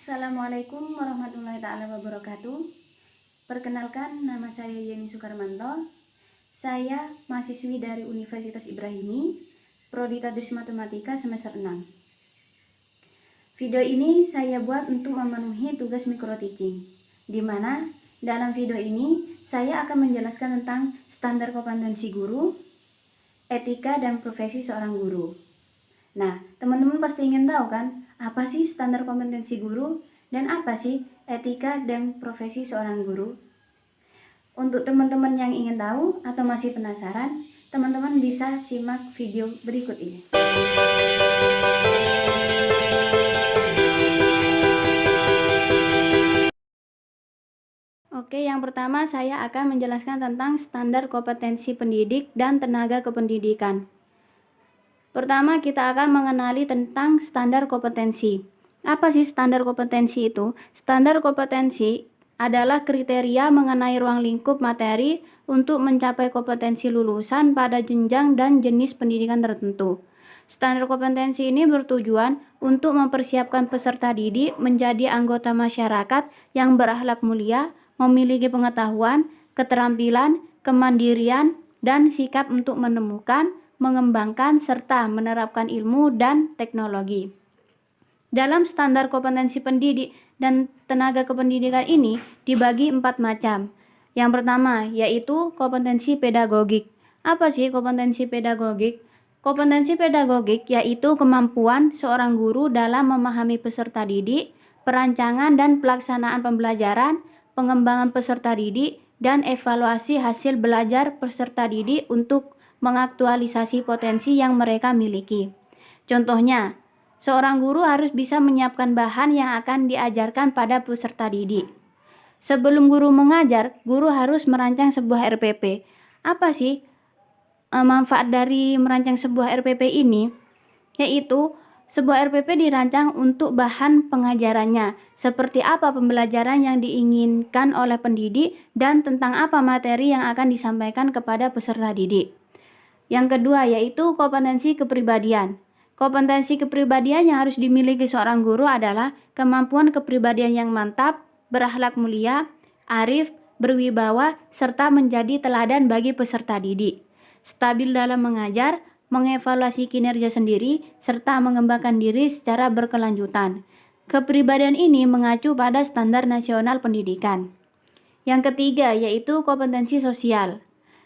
Assalamualaikum warahmatullahi taala wabarakatuh. Perkenalkan, nama saya Yeni Sukarmanto. Saya mahasiswi dari Universitas Ibrahimi, Prodi Tadris Matematika semester 6. Video ini saya buat untuk memenuhi tugas micro teaching, di mana dalam video ini saya akan menjelaskan tentang standar kompetensi guru, etika dan profesi seorang guru. Nah, teman-teman pasti ingin tahu kan, apa sih standar kompetensi guru dan apa sih etika dan profesi seorang guru? Untuk teman-teman yang ingin tahu atau masih penasaran, teman-teman bisa simak video berikut ini. Oke, yang pertama saya akan menjelaskan tentang standar kompetensi pendidik dan tenaga kependidikan. Pertama, kita akan mengenali tentang standar kompetensi. Apa sih standar kompetensi itu? Standar kompetensi adalah kriteria mengenai ruang lingkup materi untuk mencapai kompetensi lulusan pada jenjang dan jenis pendidikan tertentu. Standar kompetensi ini bertujuan untuk mempersiapkan peserta didik menjadi anggota masyarakat yang berakhlak mulia, memiliki pengetahuan, keterampilan, kemandirian, dan sikap untuk menemukan, mengembangkan, serta menerapkan ilmu dan teknologi. Dalam standar kompetensi pendidik dan tenaga kependidikan ini dibagi 4 macam. Yang pertama yaitu kompetensi pedagogik. Apa sih kompetensi pedagogik? Kompetensi pedagogik yaitu kemampuan seorang guru dalam memahami peserta didik, perancangan dan pelaksanaan pembelajaran, pengembangan peserta didik, dan evaluasi hasil belajar peserta didik untuk mengaktualisasi potensi yang mereka miliki. Contohnya, seorang guru harus bisa menyiapkan bahan yang akan diajarkan pada peserta didik. Sebelum guru mengajar, guru harus merancang sebuah RPP. Apa sih manfaat dari merancang sebuah RPP ini? Yaitu sebuah RPP dirancang untuk bahan pengajarannya, seperti apa pembelajaran yang diinginkan oleh pendidik dan tentang apa materi yang akan disampaikan kepada peserta didik. Yang kedua yaitu kompetensi kepribadian. Kompetensi kepribadian yang harus dimiliki seorang guru adalah kemampuan kepribadian yang mantap, berakhlak mulia, arif, berwibawa, serta menjadi teladan bagi peserta didik. Stabil dalam mengajar, mengevaluasi kinerja sendiri, serta mengembangkan diri secara berkelanjutan. Kepribadian ini mengacu pada standar nasional pendidikan. Yang ketiga yaitu kompetensi sosial.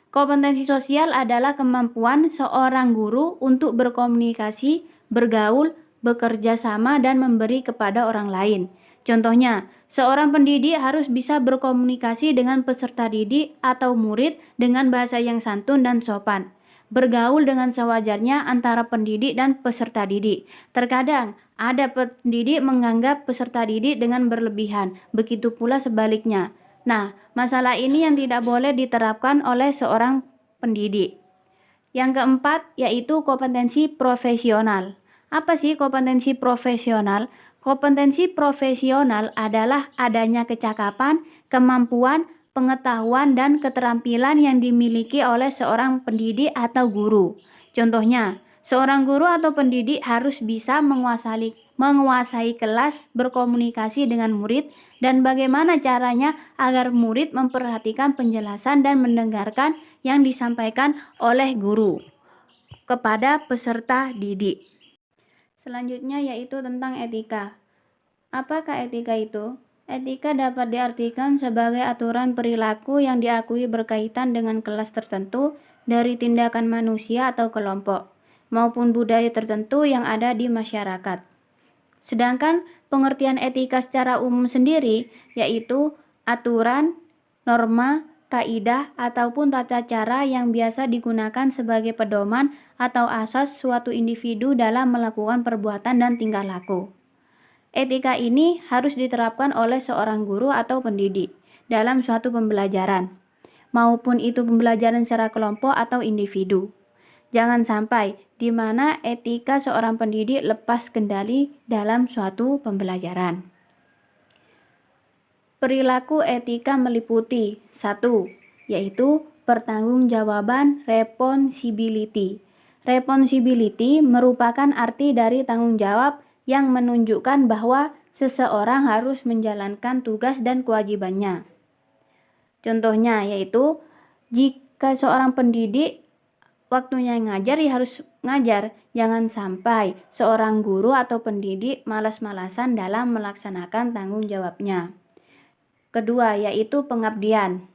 Kompetensi sosial adalah kemampuan seorang guru untuk berkomunikasi, bergaul, bekerja sama, dan memberi kepada orang lain. Contohnya, seorang pendidik harus bisa berkomunikasi dengan peserta didik atau murid dengan bahasa yang santun dan sopan. Bergaul dengan sewajarnya antara pendidik dan peserta didik. Terkadang ada pendidik menganggap peserta didik dengan berlebihan, begitu pula sebaliknya. Nah, masalah ini yang tidak boleh diterapkan oleh seorang pendidik. Yang keempat yaitu kompetensi profesional. Apa sih kompetensi profesional? Kompetensi profesional adalah adanya kecakapan, kemampuan, pengetahuan, dan keterampilan yang dimiliki oleh seorang pendidik atau guru. Contohnya, seorang guru atau pendidik harus bisa menguasai kelas, berkomunikasi dengan murid, dan bagaimana caranya agar murid memperhatikan penjelasan dan mendengarkan yang disampaikan oleh guru kepada peserta didik. Selanjutnya yaitu tentang etika. Apakah etika itu? Etika dapat diartikan sebagai aturan perilaku yang diakui berkaitan dengan kelas tertentu dari tindakan manusia atau kelompok, maupun budaya tertentu yang ada di masyarakat. Sedangkan pengertian etika secara umum sendiri yaitu aturan, norma, kaidah, ataupun tata cara yang biasa digunakan sebagai pedoman atau asas suatu individu dalam melakukan perbuatan dan tingkah laku. Etika ini harus diterapkan oleh seorang guru atau pendidik dalam suatu pembelajaran, maupun itu pembelajaran secara kelompok atau individu. Jangan sampai di mana etika seorang pendidik lepas kendali dalam suatu pembelajaran. Perilaku etika meliputi 1. Yaitu pertanggungjawaban responsibility. Responsibility merupakan arti dari tanggung jawab yang menunjukkan bahwa seseorang harus menjalankan tugas dan kewajibannya. Contohnya yaitu jika seorang pendidik waktunya ngajar ya harus ngajar. Jangan sampai seorang guru atau pendidik malas-malasan dalam melaksanakan tanggung jawabnya. Kedua yaitu pengabdian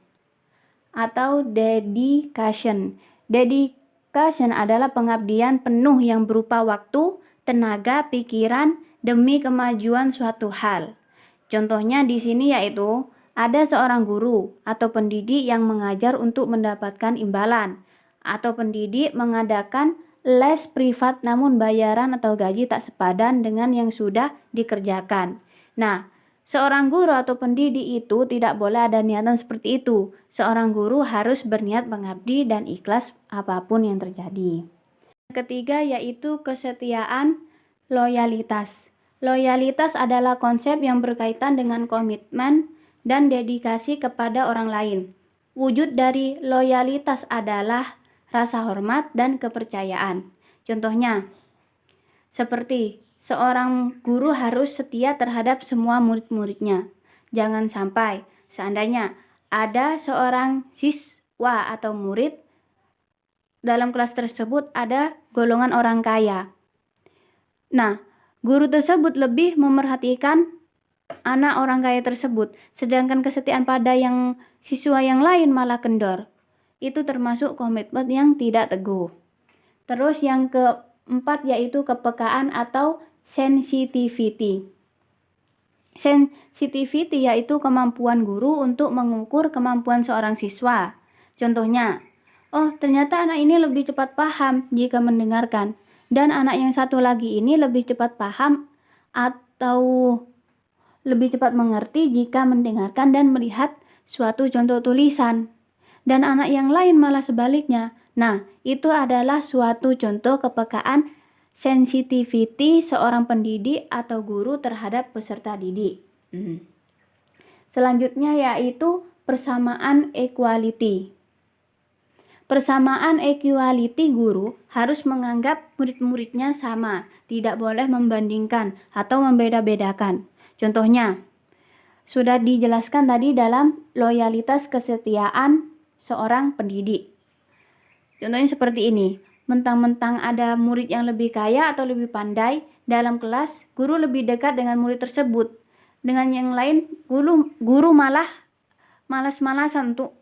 atau dedication. Dedication adalah pengabdian penuh yang berupa waktu, tenaga, pikiran demi kemajuan suatu hal. Contohnya di sini yaitu ada seorang guru atau pendidik yang mengajar untuk mendapatkan imbalan, atau pendidik mengadakan les privat namun bayaran atau gaji tak sepadan dengan yang sudah dikerjakan. Nah, seorang guru atau pendidik itu tidak boleh ada niatan seperti itu. Seorang guru harus berniat mengabdi dan ikhlas apapun yang terjadi. Ketiga yaitu kesetiaan, loyalitas. Loyalitas adalah konsep yang berkaitan dengan komitmen dan dedikasi kepada orang lain. Wujud dari loyalitas adalah rasa hormat dan kepercayaan. Contohnya, seperti seorang guru harus setia terhadap semua murid-muridnya. Jangan sampai seandainya ada seorang siswa atau murid dalam kelas tersebut ada golongan orang kaya. Nah, guru tersebut lebih memerhatikan anak orang kaya tersebut, sedangkan kesetiaan pada yang siswa yang lain malah kendor. Itu termasuk komitmen yang tidak teguh. Terus yang keempat yaitu kepekaan atau sensitivity. Sensitivity yaitu kemampuan guru untuk mengukur kemampuan seorang siswa. Contohnya, oh ternyata anak ini lebih cepat paham jika mendengarkan, dan anak yang satu lagi ini lebih cepat paham atau lebih cepat mengerti jika mendengarkan dan melihat suatu contoh tulisan. Dan anak yang lain malah sebaliknya. Nah, itu adalah suatu contoh kepekaan sensitivity seorang pendidik atau guru terhadap peserta didik. Selanjutnya yaitu persamaan equality. Persamaan equality guru harus menganggap murid-muridnya sama, tidak boleh membandingkan atau membeda-bedakan. Contohnya, sudah dijelaskan tadi dalam loyalitas kesetiaan seorang pendidik. Contohnya seperti ini, mentang-mentang ada murid yang lebih kaya atau lebih pandai dalam kelas, guru lebih dekat dengan murid tersebut. Dengan yang lain, guru malah malas-malasan untuk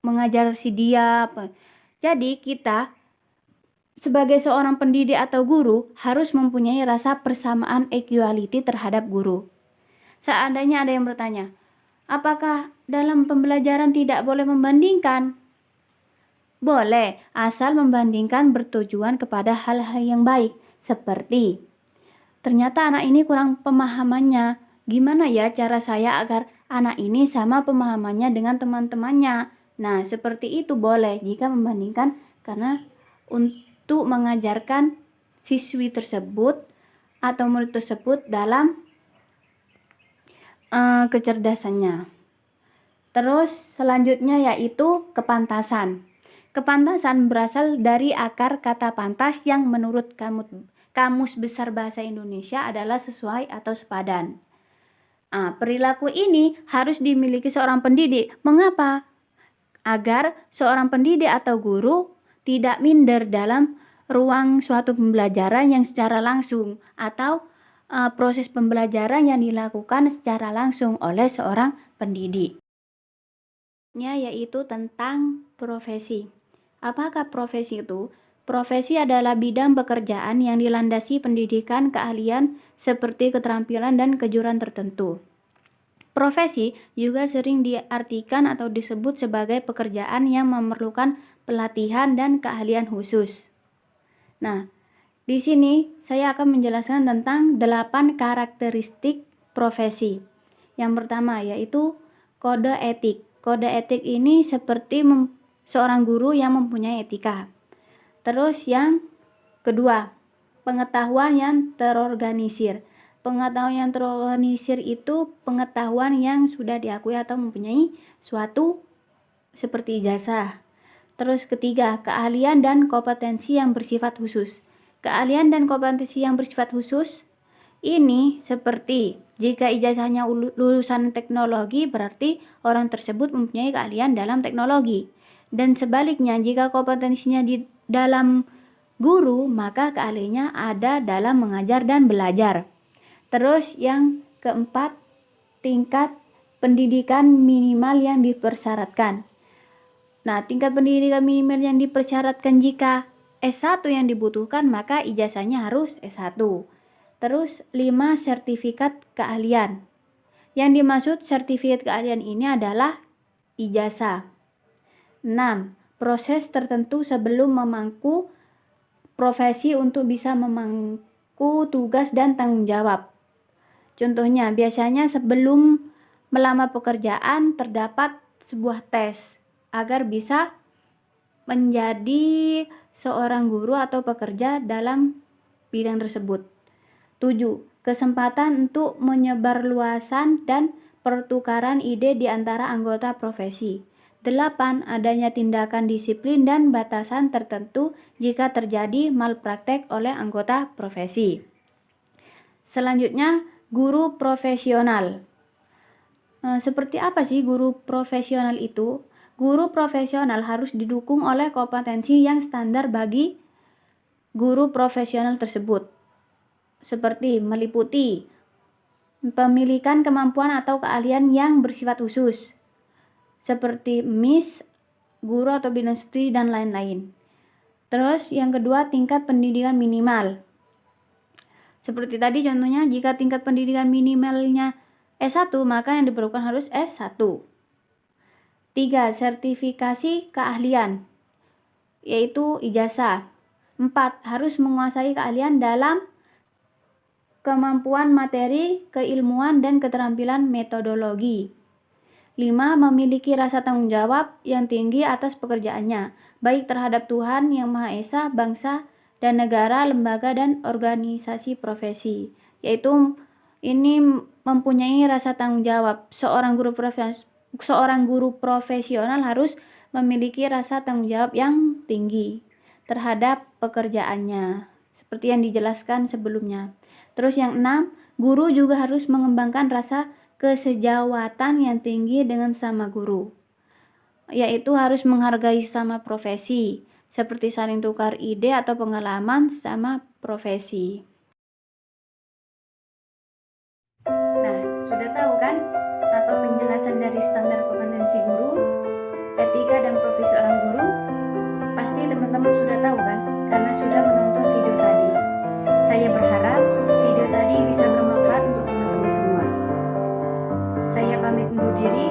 mengajar si dia. Jadi kita sebagai seorang pendidik atau guru harus mempunyai rasa persamaan equality terhadap guru. Seandainya ada yang bertanya, apakah dalam pembelajaran tidak boleh membandingkan? Boleh, asal membandingkan bertujuan kepada hal-hal yang baik. Seperti, ternyata anak ini kurang pemahamannya. Gimana ya cara saya agar anak ini sama pemahamannya dengan teman-temannya? Nah, seperti itu boleh jika membandingkan, karena untuk mengajarkan siswi tersebut atau murid tersebut dalam kecerdasannya. Terus selanjutnya yaitu kepantasan. Kepantasan berasal dari akar kata pantas yang menurut Kamus Besar Bahasa Indonesia adalah sesuai atau sepadan. Perilaku ini harus dimiliki seorang pendidik. Mengapa? Agar seorang pendidik atau guru tidak minder dalam ruang suatu pembelajaran yang secara langsung atau proses pembelajaran yang dilakukan secara langsung oleh seorang pendidik. Yaitu tentang profesi. Apakah profesi itu? Profesi adalah bidang pekerjaan yang dilandasi pendidikan keahlian seperti keterampilan dan kejuruan tertentu. Profesi juga sering diartikan atau disebut sebagai pekerjaan yang memerlukan pelatihan dan keahlian khusus. Nah, di sini saya akan menjelaskan tentang 8 karakteristik profesi. Yang pertama yaitu kode etik. Kode etik ini seperti seorang guru yang mempunyai etika. Terus yang kedua, pengetahuan yang terorganisir. Pengetahuan yang terorganisir itu pengetahuan yang sudah diakui atau mempunyai suatu seperti ijazah. Terus ketiga, keahlian dan kompetensi yang bersifat khusus. Keahlian dan kompetensi yang bersifat khusus ini seperti Jika ijazahnya lulusan teknologi, berarti orang tersebut mempunyai keahlian dalam teknologi. Dan sebaliknya, jika kompetensinya di dalam guru, maka keahliannya ada dalam mengajar dan belajar. Terus yang keempat, tingkat pendidikan minimal yang dipersyaratkan. Nah, tingkat pendidikan minimal yang dipersyaratkan jika S1 yang dibutuhkan, maka ijazahnya harus S1. Terus 5, sertifikat keahlian. Yang dimaksud sertifikat keahlian ini adalah ijazah. 6, proses tertentu sebelum memangku profesi untuk bisa memangku tugas dan tanggung jawab. Contohnya, biasanya sebelum melamar pekerjaan terdapat sebuah tes agar bisa menjadi seorang guru atau pekerja dalam bidang tersebut. 7, kesempatan untuk menyebarluasan dan pertukaran ide di antara anggota profesi. 8, adanya tindakan disiplin dan batasan tertentu jika terjadi malpraktek oleh anggota profesi. Selanjutnya, guru profesional. Seperti apa sih guru profesional itu? Guru profesional harus didukung oleh kompetensi yang standar bagi guru profesional tersebut, seperti meliputi pemilikan kemampuan atau keahlian yang bersifat khusus, seperti MIS, guru atau bidang studi, dan lain-lain. Terus yang kedua, tingkat pendidikan minimal. Seperti tadi contohnya, jika tingkat pendidikan minimalnya S1, maka yang diperlukan harus S1. 3, sertifikasi keahlian, yaitu ijazah. 4, harus menguasai keahlian dalam kemampuan materi, keilmuan, dan keterampilan metodologi. 5, memiliki rasa tanggung jawab yang tinggi atas pekerjaannya, baik terhadap Tuhan Yang Maha Esa, bangsa, dan negara, lembaga, dan organisasi profesi. Yaitu ini mempunyai rasa tanggung jawab. Seorang guru profesional harus memiliki rasa tanggung jawab yang tinggi terhadap pekerjaannya, seperti yang dijelaskan sebelumnya. Terus yang 6, guru juga harus mengembangkan rasa kesejawatan yang tinggi dengan sama guru, yaitu harus menghargai sama profesi, seperti saling tukar ide atau pengalaman sama profesi. Nah, sudah tahu kan apa penjelasan dari standar kompetensi guru, etika dan profesi seorang guru? Pasti teman-teman sudah tahu kan, karena sudah menonton video tadi. Saya berharap video tadi bisa bermanfaat untuk teman-teman semua. Saya pamit undur diri.